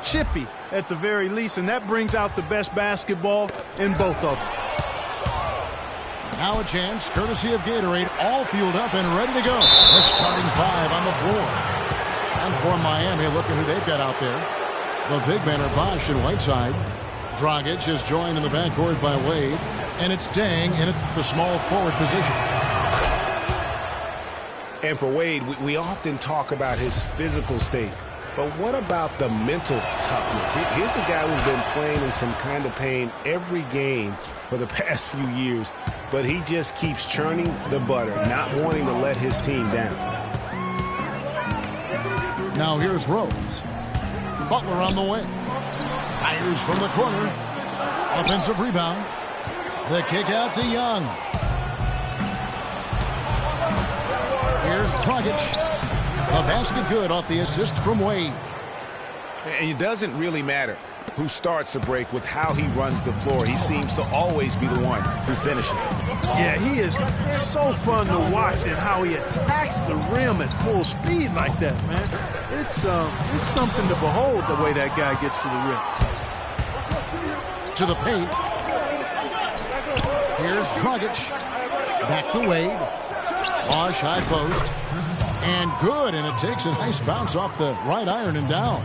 chippy at the very least, and that brings out the best basketball in both of them. Now a chance, courtesy of Gatorade, all fueled up and ready to go. The starting five on the floor. And for Miami, look at who they've got out there. The big men are Bosch and Whiteside. Dragic is joined in the backcourt by Wade. And it's Dang in the small forward position. And for Wade, we often talk about his physical state. But what about the mental toughness? Here's a guy who's been playing in some kind of pain every game for the past few years, but he just keeps churning the butter, not wanting to let his team down. Now here's Rose. Butler on the wing. Fires from the corner. Offensive rebound. The kick out to Young. Here's Dragic. A basket good off the assist from Wade. And it doesn't really matter who starts the break with how he runs the floor. He seems to always be the one who finishes it. Yeah, he is so fun to watch and how he attacks the rim at full speed like that, man. It's something to behold the way that guy gets to the rim. To the paint. Here's Dragic. Back to Wade. Bosch high post. And good, and it takes a nice bounce off the right iron and down.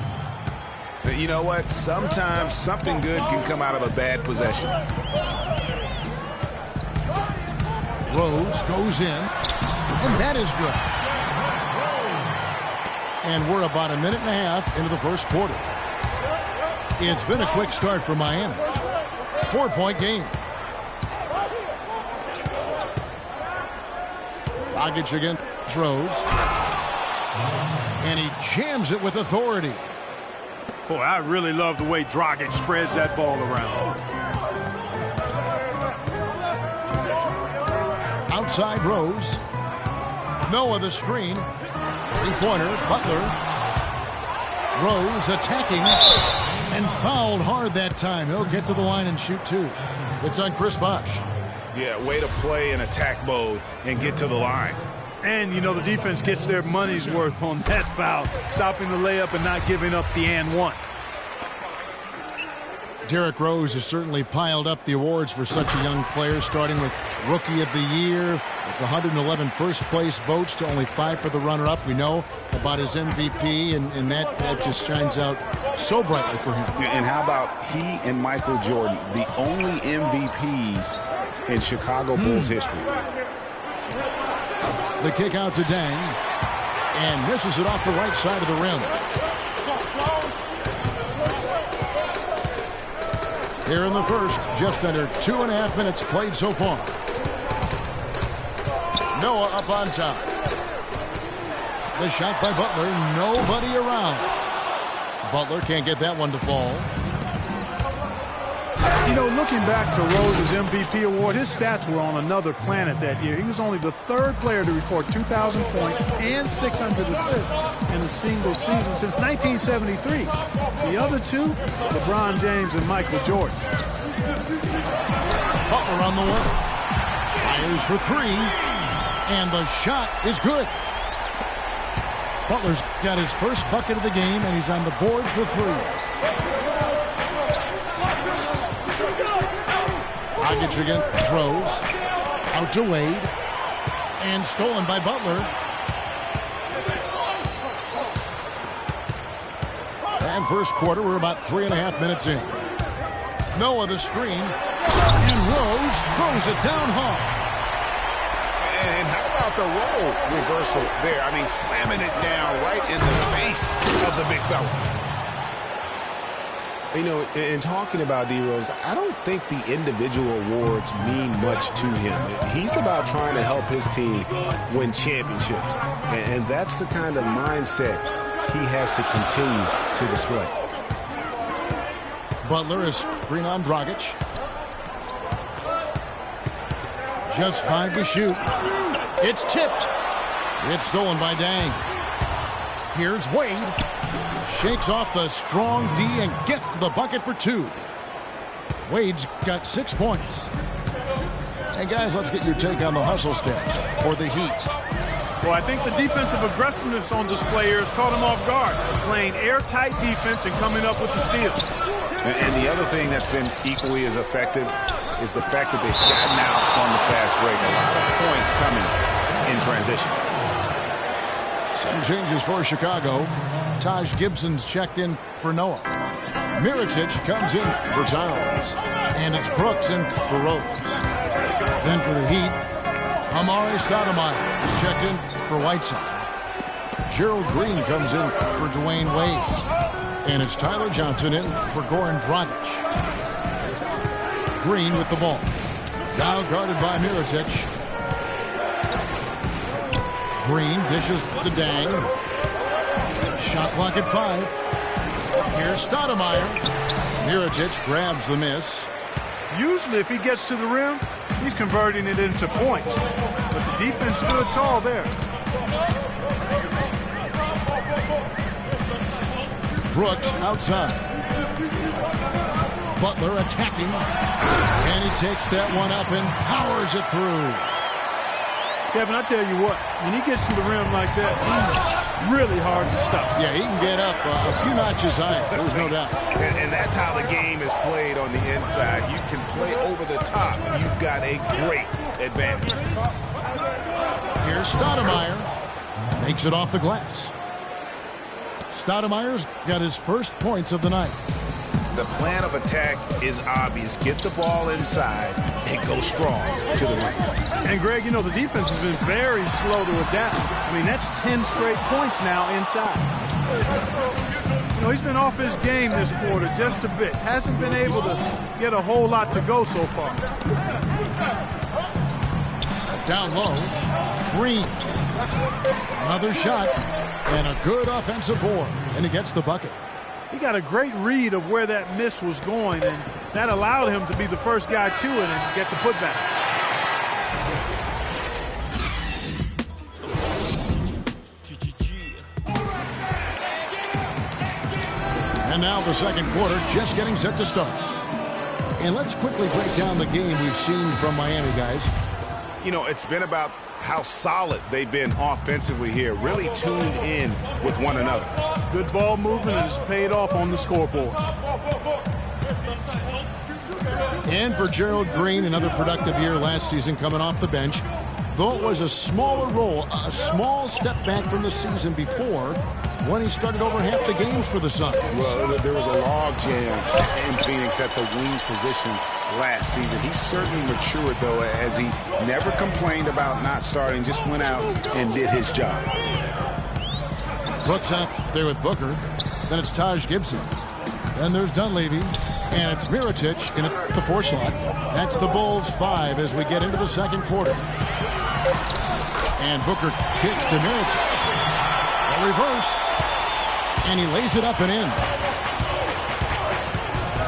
But you know what? Sometimes something good can come out of a bad possession. Rose goes in, and that is good. And we're about a minute and a half into the first quarter. It's been a quick start for Miami. 4-point game. Dragic again throws. And he jams it with authority. Boy, I really love the way Dragic spreads that ball around. Outside Rose. Noah the screen. Three-pointer, Butler. Rose attacking and fouled hard that time. He'll get to the line and shoot two. It's on Chris Bosh. Yeah, way to play in attack mode and get to the line. And, you know, the defense gets their money's worth on that foul, stopping the layup and not giving up the and one. Derrick Rose has certainly piled up the awards for such a young player, starting with Rookie of the Year, with 111 first-place votes to only 5 for the runner-up. We know about his MVP, and that just shines out so brightly for him. And how about he and Michael Jordan, the only MVPs in Chicago Bulls history? The kick out to Dang, and misses it off the right side of the rim. Here in the first, just under 2.5 minutes played so far. Noah up on top. The shot by Butler, nobody around. Butler can't get that one to fall. You know, looking back to Rose's MVP award, his stats were on another planet that year. He was only the third player to record 2,000 points and 600 assists in a single season since 1973. The other two, LeBron James and Michael Jordan. Butler on the way. Fires for three, and the shot is good. Butler's got his first bucket of the game, and he's on the board for three. Dragic again throws out to Wade, and stolen by Butler. And first quarter, we're about 3.5 minutes in. Noah the screen, and Rose throws it down hard. And how about the role reversal there? I mean, slamming it down right in the face of the big fella. You know, in talking about D-Rose, I don't think the individual awards mean much to him. He's about trying to help his team win championships. And that's the kind of mindset he has to continue to display. Butler is screen on Dragic. Just 5 to shoot. It's tipped. It's stolen by Dang. Here's Wade. Shakes off the strong D and gets to the bucket for 2. Wade's got 6 points. Hey, guys, let's get your take on the hustle stats for the Heat. Well, I think the defensive aggressiveness on display here has caught him off guard, playing airtight defense and coming up with the steals. And the other thing that's been equally as effective is the fact that they've gotten out on the fast break. A lot of points coming in transition. Some changes for Chicago. Taj Gibson's checked in for Noah. Mirotic comes in for Towns. And it's Brooks in for Rose. Then for the Heat, Amare Stoudemire is checked in for Whiteside. Gerald Green comes in for Dwayne Wade. And it's Tyler Johnson in for Goran Dragic. Green with the ball. Now guarded by Mirotic. Green dishes to Dang. Shot clock at 5. Here's Stoudemire. Mirotic grabs the miss. Usually if he gets to the rim, he's converting it into points. But the defense stood tall there. Brooks outside. Butler attacking. And he takes that one up and powers it through. Kevin, I tell you what, when he gets to the rim like that, he's really hard to stop. Yeah, he can get up a few notches higher. There's no doubt. And that's how the game is played on the inside. You can play over the top. You've got a great advantage. Here's Stoudemire. Makes it off the glass. Stoudemire's got his first points of the night. The plan of attack is obvious. Get the ball inside and go strong to the rim. And, Greg, you know, the defense has been very slow to adapt. I mean, that's 10 straight points now inside. You know, he's been off his game this quarter just a bit. Hasn't been able to get a whole lot to go so far. Down low. Green. Another shot. And a good offensive board. And he gets the bucket. He got a great read of where that miss was going, and that allowed him to be the first guy to it and get the putback. And now the second quarter just getting set to start. And let's quickly break down the game we've seen from Miami, guys. You know, it's been about how solid they've been offensively here, really tuned in with one another. Good ball movement, and it's paid off on the scoreboard. And for Gerald Green, another productive year last season coming off the bench. Though it was a smaller role, a small step back from the season before when he started over half the games for the Suns. Well, there was a log jam in Phoenix at the wing position last season. He certainly matured, though, as he never complained about not starting, just went out and did his job. Brooks out there with Booker. Then it's Taj Gibson. Then there's Dunleavy. And it's Mirotic in at the 4 slot. That's the Bulls 5 as we get into the second quarter. And Booker kicks to Mirotic. A reverse. And he lays it up and in.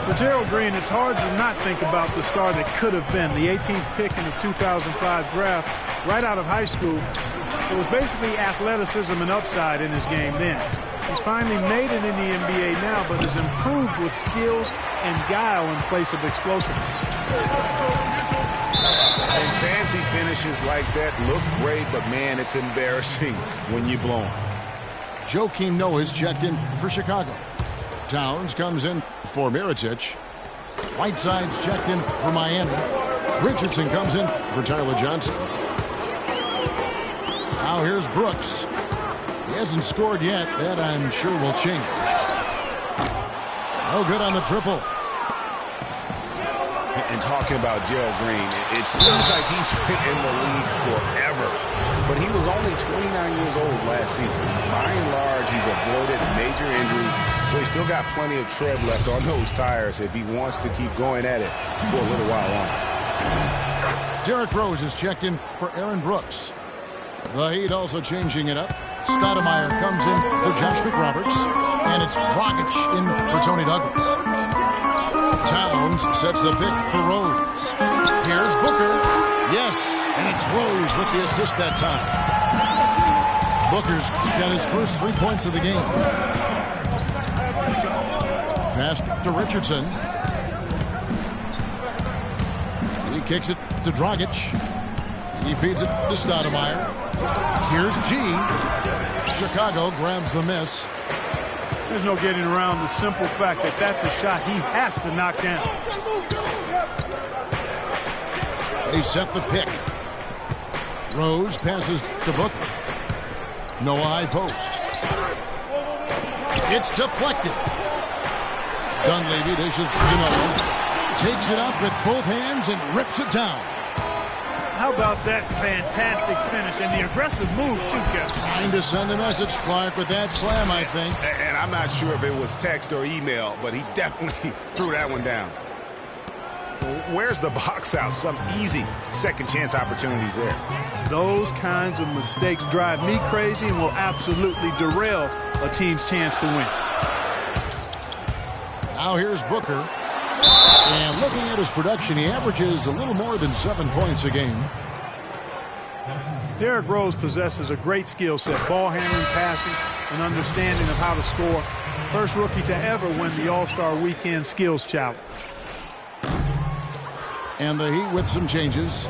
For Gerald Green, it's hard to not think about the star that could have been, the 18th pick in the 2005 draft, right out of high school. It was basically athleticism and upside in his game then. He's finally made it in the NBA now, but has improved with skills and guile in place of explosiveness. And fancy finishes like that look great, but man, it's embarrassing when you blow them. Joakim Noah's checked in for Chicago. Towns comes in for Mirotic. Whiteside's checked in for Miami. Richardson comes in for Tyler Johnson. Now here's Brooks. He hasn't scored yet. That, I'm sure, will change. No good on the triple. And talking about Gerald Green, it seems like he's been in the league forever. But he was only 29 years old last season. By and large, he's avoided major injury, so he's still got plenty of tread left on those tires if he wants to keep going at it for a little while longer. Derrick Rose is checked in for Aaron Brooks. The Heat also changing it up. Stoudemire comes in for Josh McRoberts. And it's Dragic in for Tony Douglas. Towns sets the pick for Rose. Here's Booker. Yes, and it's Rose with the assist that time. Booker's got his first 3 points of the game. Pass to Richardson. He kicks it to Dragic. He feeds it to Stoudemire. Here's G. Chicago grabs the miss. There's no getting around the simple fact that that's a shot he has to knock down. They set the pick. Rose passes to Booker. No high post. It's deflected. Dunleavy dishes to Gino. Takes it up with both hands and rips it down. How about that fantastic finish and the aggressive move, too, Kevin? Trying to send a message, Clark, with that slam, I think. And I'm not sure if it was text or email, but he definitely threw that one down. Where's the box out? Some easy second chance opportunities there. Those kinds of mistakes drive me crazy and will absolutely derail a team's chance to win. Now here's Booker. And looking at his production, he averages a little more than 7 points a game. Derrick Rose possesses a great skill set, ball handling, passing, and understanding of how to score. First rookie to ever win the All-Star Weekend Skills Challenge. And the Heat with some changes.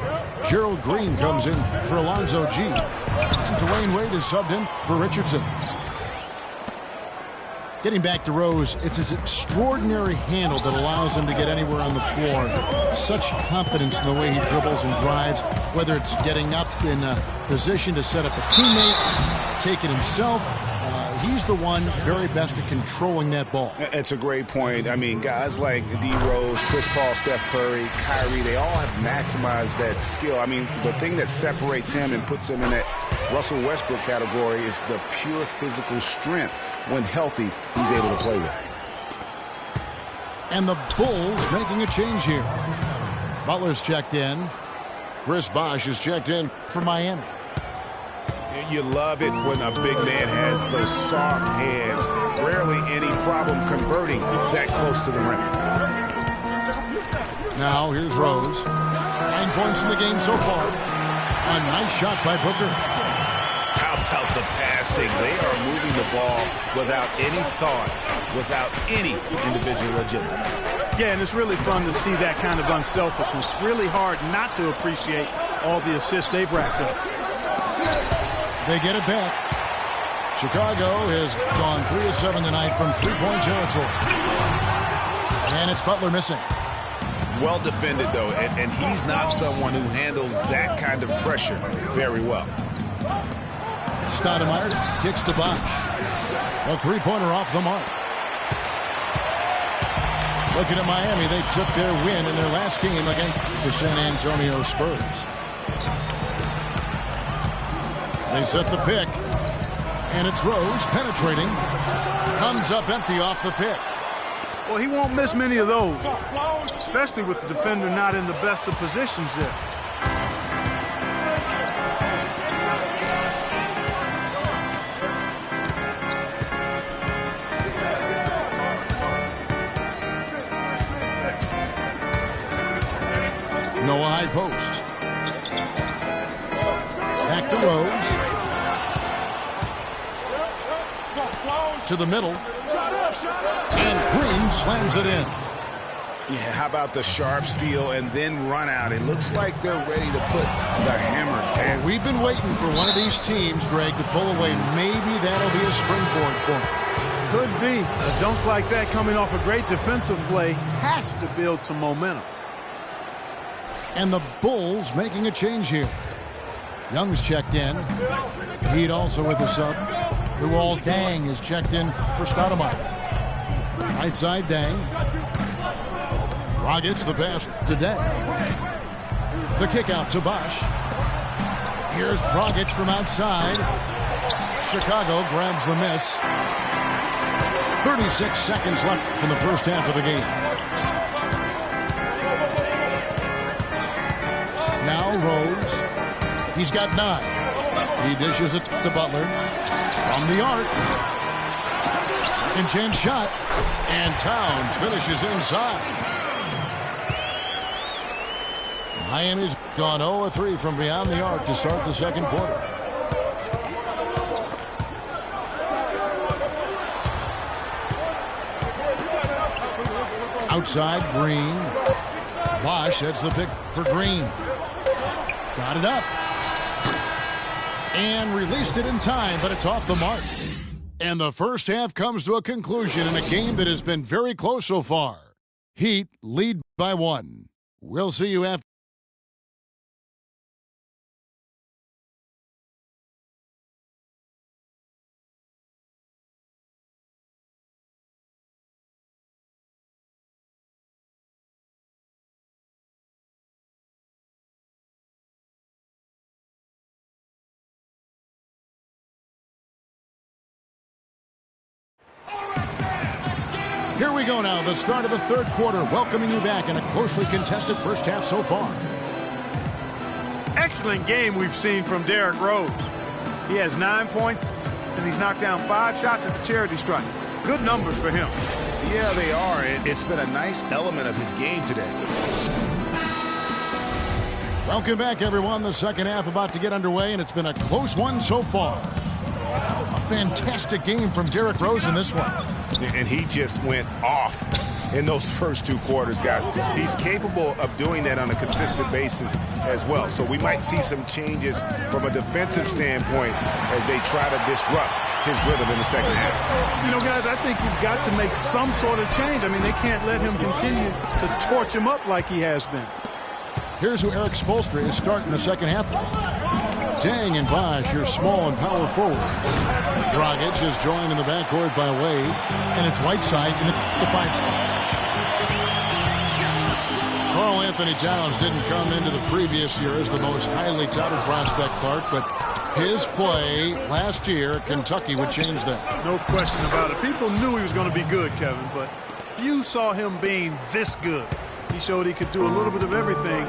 Gerald Green comes in for Alonzo G. And Dwayne Wade is subbed in for Richardson. Getting back to Rose, it's his extraordinary handle that allows him to get anywhere on the floor. Such confidence in the way he dribbles and drives, whether it's getting up in a position to set up a teammate, take it himself. He's the one very best at controlling that ball. It's a great point. I mean, guys like D. Rose, Chris Paul, Steph Curry, Kyrie, they all have maximized that skill. I mean, the thing that separates him and puts him in that Russell Westbrook category is the pure physical strength. When healthy, he's able to play with. And the Bulls making a change here. Butler's checked in. Chris Bosh is checked in for Miami. You love it when a big man has those soft hands. Rarely any problem converting that close to the rim. Now here's Rose. 9 points in the game so far. A nice shot by Booker. How about the passing? They are moving the ball without any thought, without any individual agility. Yeah, and it's really fun to see that kind of unselfishness. Really hard not to appreciate all the assists they've racked up. They get it back. Chicago has gone 3 of 7 tonight from three-point territory. And it's Butler missing. Well defended, though, and he's not someone who handles that kind of pressure very well. Stoudemire kicks to Bosh. A three-pointer off the mark. Looking at Miami, they took their win in their last game against the San Antonio Spurs. They set the pick, and it's Rose penetrating. Comes up empty off the pick. Well, he won't miss many of those, especially with the defender not in the best of positions there. No high post. Back to Rose. To the middle. And Green slams it in. Yeah, how about the sharp steal and then run out? It looks like they're ready to put the hammer down. We've been waiting for one of these teams, Greg, to pull away. Maybe that'll be a springboard for them. Could be. A dunk like that coming off a great defensive play has to build some momentum. And the Bulls making a change here. Young's checked in. Heat also with the sub. Luol Deng is checked in for Stoudemire. Right side, Deng. Rockets the pass to Deng. The kick out to Bosh. Here's Dragic from outside. Chicago grabs the miss. 36 seconds left from the first half of the game. Now Rose. He's got 9. He dishes it to Butler. From the arc. Second chance shot. And Towns finishes inside. Miami's gone 0-3 from beyond the arc to start the second quarter. Outside, Green. Bosh, that's the pick for Green. Got it up. And released it in time, but it's off the mark. And the first half comes to a conclusion in a game that has been very close so far. Heat lead by 1. We'll see you after. Here we go now, the start of the third quarter, welcoming you back in a closely contested first half so far. Excellent game we've seen from Derrick Rose. He has 9 points, and he's knocked down 5 shots at the charity stripe. Good numbers for him. Yeah, they are. It's been a nice element of his game today. Welcome back, everyone. The second half about to get underway, and it's been a close one so far. A fantastic game from Derrick Rose in this one. And he just went off in those first 2 quarters, guys. He's capable of doing that on a consistent basis as well. So we might see some changes from a defensive standpoint as they try to disrupt his rhythm in the second half. You know, guys, I think you've got to make some sort of change. I mean, they can't let him continue to torch him up like he has been. Here's who Eric Spoelstra is starting the second half with. Dang and Bosch, your small and power forwards. Dragic is joined in the backcourt by Wade, and it's Whiteside in the 5 slot. Karl Anthony Towns didn't come into the previous year as the most highly touted prospect, Clark, but his play last year at Kentucky would change that. No question about it. People knew he was going to be good, Kevin, but few saw him being this good. He showed he could do a little bit of everything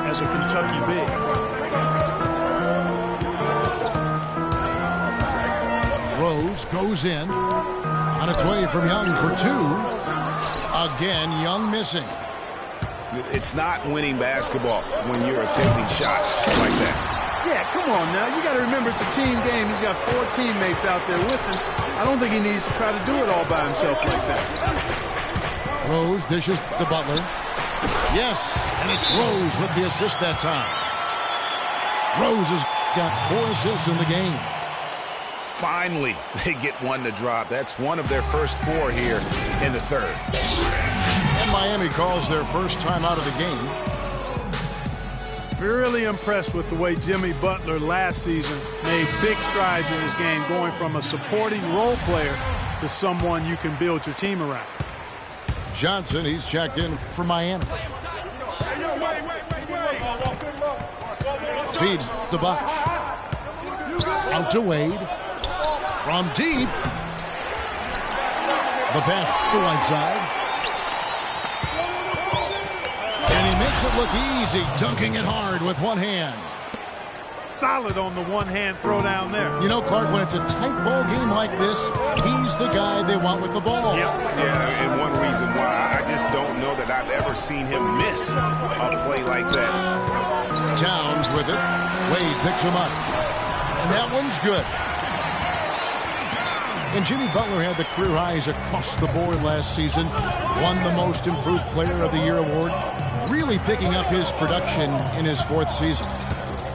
as a Kentucky big. Rose goes in. On its way from Young for 2. Again, Young missing. It's not winning basketball when you're attempting shots like that. Yeah, come on now. You got to remember it's a team game. He's got 4 teammates out there with him. I don't think he needs to try to do it all by himself like that. Rose dishes to Butler. Yes, and it's Rose with the assist that time. Rose has got 4 assists in the game. Finally, they get one to drop. That's one of their first 4 here in the third. And Miami calls their first time out of the game. Really impressed with the way Jimmy Butler last season made big strides in his game, going from a supporting role player to someone you can build your team around. Johnson, he's checked in for Miami. Feeds to Bosch. Out to Wade. From deep. The pass to Whiteside. And he makes it look easy, dunking it hard with one hand. Solid on the one-hand throw down there. You know, Clark, when it's a tight ball game like this, he's the guy they want with the ball. Yep. Yeah, and one reason why I just don't know that I've ever seen him miss a play like that. Towns with it. Wade picks him up. And that one's good. And Jimmy Butler had the career highs across the board last season. Won the Most Improved Player of the Year award. Really picking up his production in his 4th season.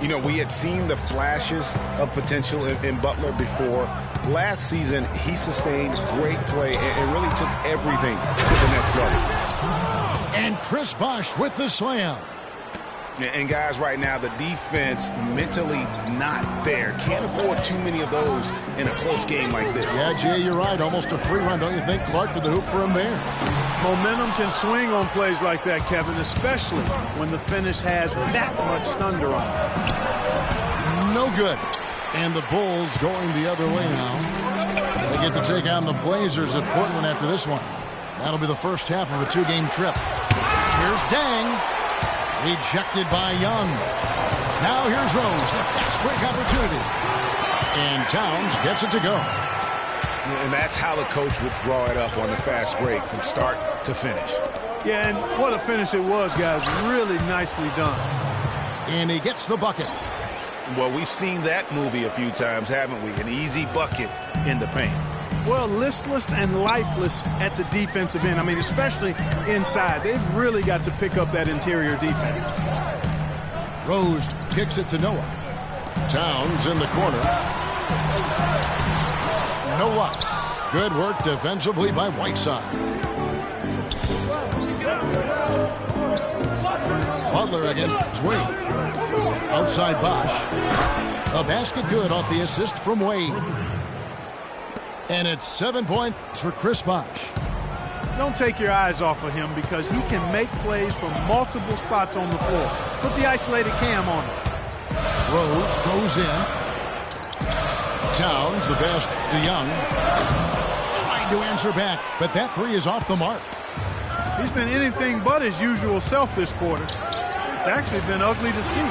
You know, we had seen the flashes of potential in Butler before. Last season, he sustained great play and really took everything to the next level. And Chris Bosh with the slam. And guys, right now, the defense mentally not there. Can't afford too many of those in a close game like this. Yeah, Jay, you're right. Almost a free run, don't you think? Clark with the hoop for him there. Momentum can swing on plays like that, Kevin, especially when the finish has that much thunder on it. No good. And the Bulls going the other way now. They get to take on the Blazers at Portland after this one. That'll be the first half of a 2-game trip. Here's Dang. Rejected by Young. Now here's Rose. The fast break opportunity. And Towns gets it to go. And that's how the coach would draw it up on the fast break from start to finish. Yeah, and what a finish it was, guys. Really nicely done. And he gets the bucket. Well, we've seen that movie a few times, haven't we? An easy bucket in the paint. Well, listless and lifeless at the defensive end. I mean, especially inside. They've really got to pick up that interior defense. Rose kicks it to Noah. Towns in the corner. No luck. Good work defensively by Whiteside. Butler against Wade. Outside Bosch. A basket good off the assist from Wade. And it's 7 points for Chris Bosch. Don't take your eyes off of him because he can make plays from multiple spots on the floor. Put the isolated cam on him. Rose goes in. Towns, the best to Young. Trying to answer back, but that three is off the mark. He's been anything but his usual self this quarter. It's actually been ugly to see.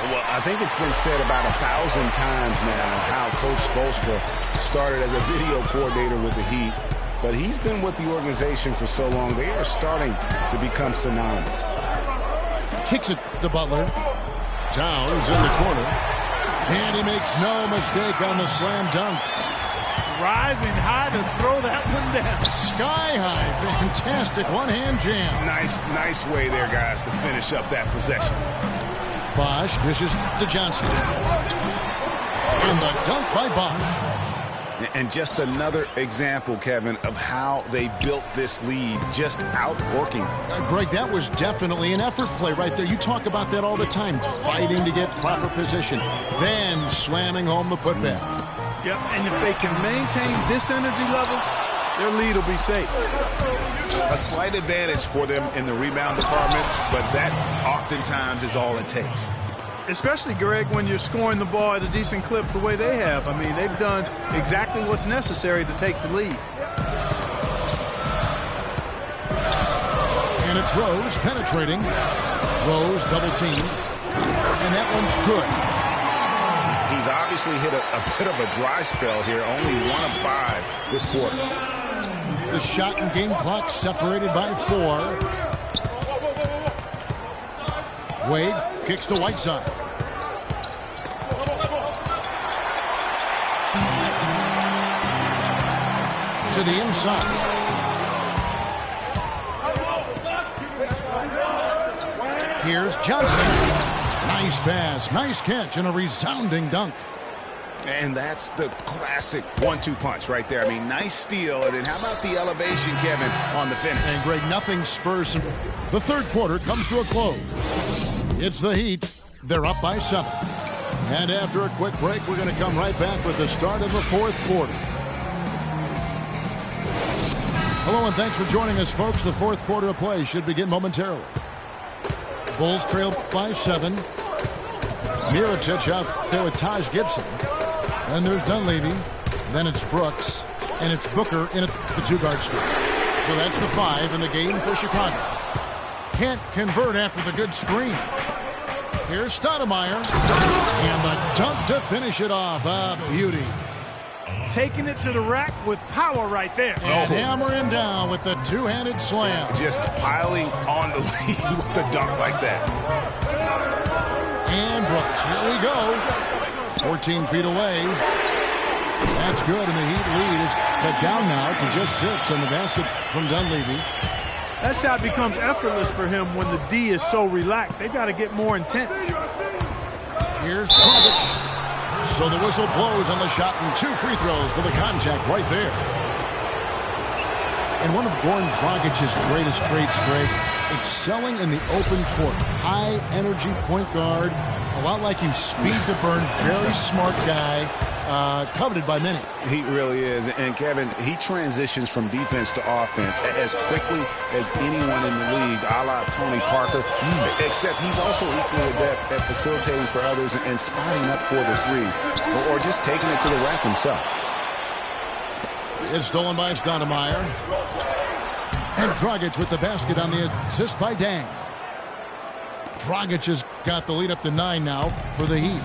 Well, I think it's been said about 1,000 times now how Coach Spoelstra started as a video coordinator with the Heat, but he's been with the organization for so long, they are starting to become synonymous. Kicks it to Butler. Towns in the corner. And he makes no mistake on the slam dunk. Rising high to throw that one down. Sky high. Fantastic one-hand jam. Nice way there, guys, to finish up that possession. Bosch dishes to Johnson. And the dunk by Bosch. And just another example, Kevin, of how they built this lead, just outworking. Greg, that was definitely an effort play right there. You talk about that all the time, fighting to get proper position, then slamming home the putback. Yep, and if they can maintain this energy level, their lead will be safe. A slight advantage for them in the rebound department, but that oftentimes is all it takes. Especially, Greg, when you're scoring the ball at a decent clip the way they have. I mean, they've done exactly what's necessary to take the lead. And it's Rose penetrating. Rose double team. And that one's good. He's obviously hit a bit of a dry spell here. Only 1 of 5 this quarter. The shot and game clock separated by 4. Wade kicks to Whiteside. To the inside. Here's Johnson. Nice pass, nice catch, and a resounding dunk. And that's the classic 1-2 punch right there. I mean, nice steal. And then how about the elevation, Kevin, on the finish? And Greg, nothing spurs him. The third quarter comes to a close. It's the Heat. They're up by 7. And after a quick break, we're going to come right back with the start of the fourth quarter. Hello, and thanks for joining us, folks. The fourth quarter of play should begin momentarily. Bulls trail by 7. Mirotic out there with Taj Gibson. Then there's Dunleavy. Then it's Brooks. And it's Booker in at the 2-guard spot. So that's the 5 in the game for Chicago. Can't convert after the good screen. Here's Stoudemire. And the dunk to finish it off. A beauty. Taking it to the rack with power right there. And hammering down with the two-handed slam. Just piling on the lead with the dunk like that. And Brooks, here we go. 14 feet away. That's good, and the Heat lead is cut down now to just 6 on the basket from Dunleavy. That shot becomes effortless for him when the D is so relaxed. They've got to get more intense. Here's Dragic. So the whistle blows on the shot and 2 free throws for the contact right there. And one of Goran Dragic's greatest traits, Greg, excelling in the open court. High energy point guard, a lot like you, speed to burn, very smart guy, coveted by many. He really is. And Kevin, he transitions from defense to offense as quickly as anyone in the league, a la Tony Parker, except he's also equally adept at facilitating for others and spotting up for the 3, or just taking it to the rack himself. It's stolen by Stoudemire. And Dragic with the basket on the assist by Dang. Dragic has got the lead up to 9 now for the Heat.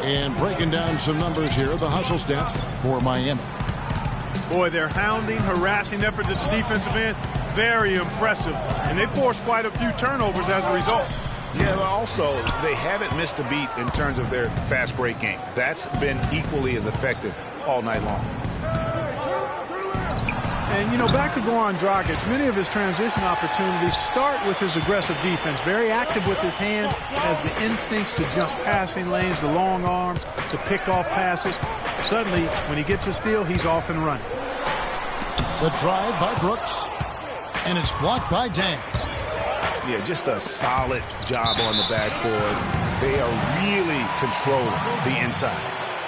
And breaking down some numbers here, the hustle stats for Miami. Boy, their hounding, harassing effort at the defensive end, very impressive. And they forced quite a few turnovers as a result. Yeah, but also, they haven't missed a beat in terms of their fast break game. That's been equally as effective all night long. And, you know, back to Goran Dragic, many of his transition opportunities start with his aggressive defense. Very active with his hands, has the instincts to jump passing lanes, the long arms, to pick off passes. Suddenly, when he gets a steal, he's off and running. The drive by Brooks, and it's blocked by Dang. Yeah, just a solid job on the backboard. They are really controlling the inside.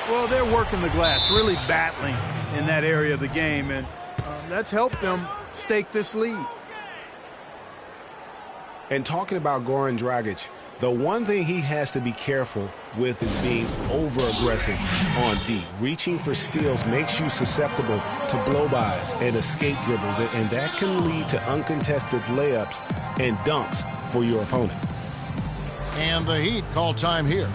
Well, they're working the glass, really battling in that area of the game, and that's helped them stake this lead. And talking about Goran Dragic, the one thing he has to be careful with is being over-aggressive on D. Reaching for steals makes you susceptible to blow-bys and escape dribbles, and that can lead to uncontested layups and dunks for your opponent. And the Heat call time here.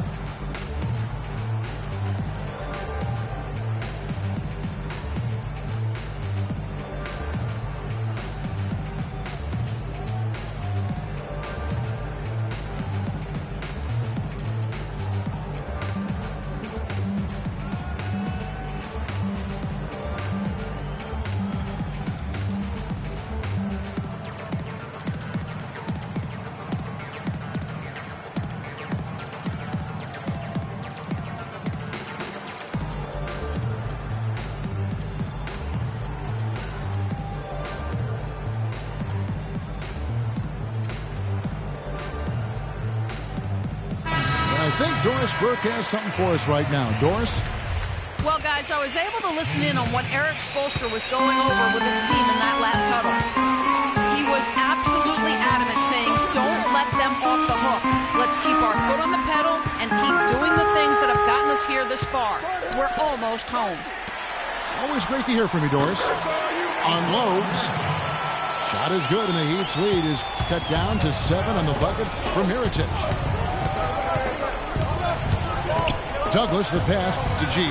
I think Doris Burke has something for us right now. Doris? Well, guys, I was able to listen in on what Eric Spoelstra was going over with his team in that last huddle. He was absolutely adamant, saying, don't let them off the hook. Let's keep our foot on the pedal and keep doing the things that have gotten us here this far. We're almost home. Always great to hear from you, Doris. Unloads. Shot is good, and the Heat's lead is cut down to 7 on the bucket for Mirotic. Douglas, the pass to G.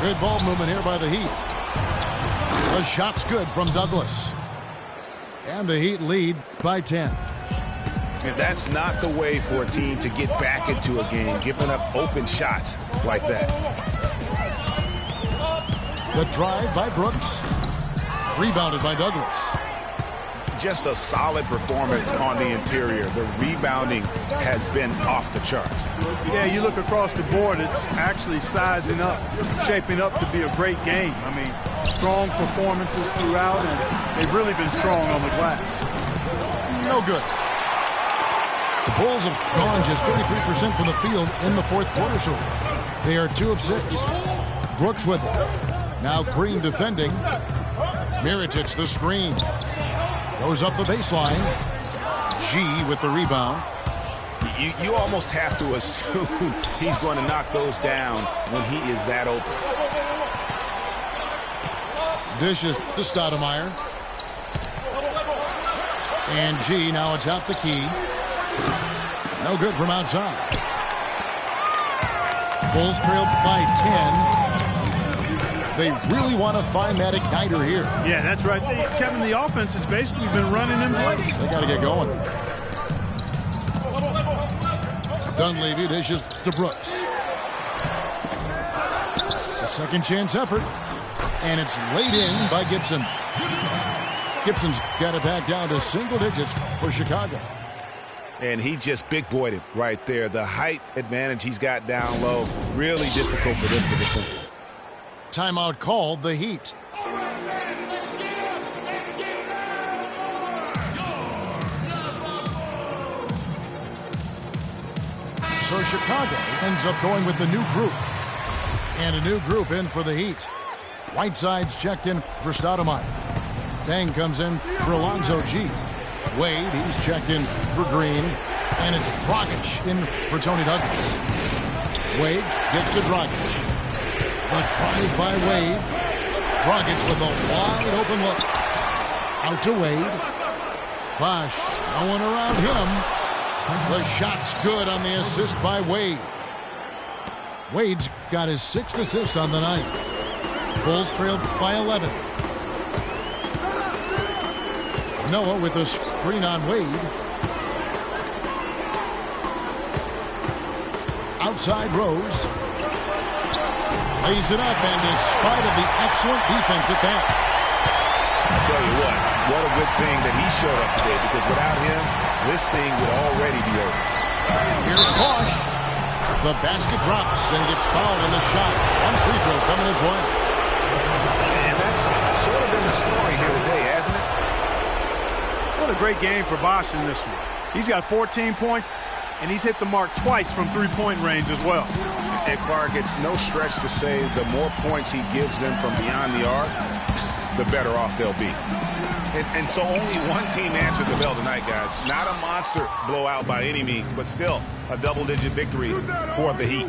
Good ball movement here by the Heat. The shot's good from Douglas. And the Heat lead by 10. And that's not the way for a team to get back into a game, giving up open shots like that. The drive by Brooks. Rebounded by Douglas. Just a solid performance on the interior. The rebounding has been off the charts. Yeah, you look across the board, it's actually sizing up, shaping up to be a great game. I mean, strong performances throughout, and they've really been strong on the glass. No good. The Bulls have gone just 33% from the field in the fourth quarter so far. They are 2 of 6. Brooks with it. Now Green defending. Mirotic the screen. Goes up the baseline. G with the rebound. You almost have to assume he's going to knock those down when he is that open. Dishes to Stoudemire. And G now atop the key. No good from outside. Bulls trail by 10. They really want to find that igniter here. Yeah, that's right. Kevin, the offense has basically been running in place. They got to get going. Dunleavy dishes to Brooks. A second chance effort. And it's laid in by Gibson. Gibson's got it back down to single digits for Chicago. And he just big-boyed it right there. The height advantage he's got down low, really difficult for them to defend. Timeout called, the Heat. So Chicago ends up going with the new group. And a new group in for the Heat. Whiteside's checked in for Stoudemire. Dang comes in for Alonzo G. Wade, he's checked in for Green. And it's Dragic in for Tony Douglas. Wade gets to Dragic. The drive by Wade. Dragic with a wide open look. Out to Wade. Bosh, no one around him. The shot's good on the assist by Wade. Wade's got his 6th assist on the night. Bulls trail by 11. Noah with a screen on Wade. Outside Rose. Lays it up, and despite of the excellent defense at that, I tell you what a good thing that he showed up today, because without him, this thing would already be over. Here's Bosch. The basket drops, and he gets fouled on the shot. One free throw coming his way. And that's sort of been the story here today, hasn't it? What a great game for Bosch in this one. He's got 14 points, and he's hit the mark twice from three-point range as well. And Clark, it's no stretch to say the more points he gives them from beyond the arc, the better off they'll be. And so only one team answered the bell tonight, guys. Not a monster blowout by any means, but still a double-digit victory for the Heat.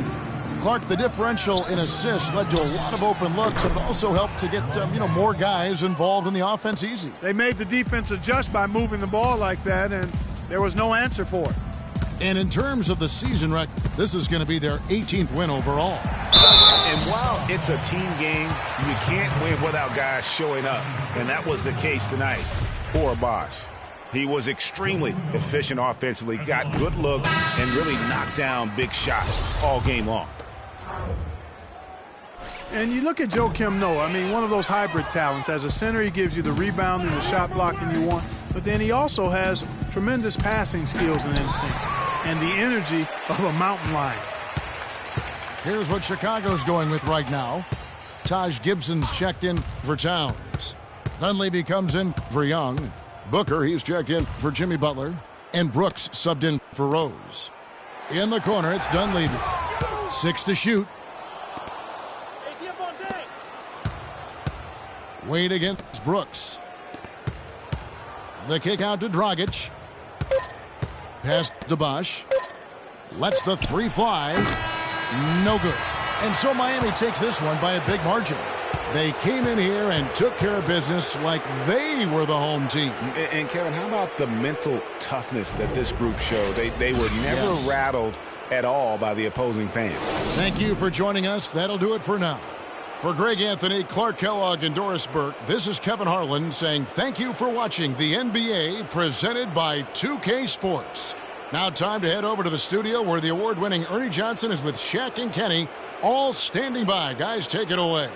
Clark, the differential in assists led to a lot of open looks, and it also helped to get more guys involved in the offense easy. They made the defense adjust by moving the ball like that, and there was no answer for it. And in terms of the season record, this is going to be their 18th win overall. And while it's a team game, you can't win without guys showing up. And that was the case tonight for Bosch. He was extremely efficient offensively, got good looks, and really knocked down big shots all game long. And you look at Joakim Noah, I mean, one of those hybrid talents. As a center, he gives you the rebounding, the shot blocking you want. But then he also has tremendous passing skills and instinct, and the energy of a mountain lion. Here's what Chicago's going with right now. Taj Gibson's checked in for Towns. Dunleavy comes in for Young. Booker, he's checked in for Jimmy Butler. And Brooks subbed in for Rose. In the corner, it's Dunleavy. 6 to shoot. Wade against Brooks. The kick out to Dragic. Pass to Bosch. Lets the three fly. No good. And so Miami takes this one by a big margin. They came in here and took care of business like they were the home team. And Kevin, how about the mental toughness that this group showed? They were never rattled at all by the opposing fans. Thank you for joining us. That'll do it for now. For Greg Anthony, Clark Kellogg, and Doris Burke, this is Kevin Harlan saying thank you for watching the NBA presented by 2K Sports. Now time to head over to the studio where the award-winning Ernie Johnson is with Shaq and Kenny, all standing by. Guys, take it away.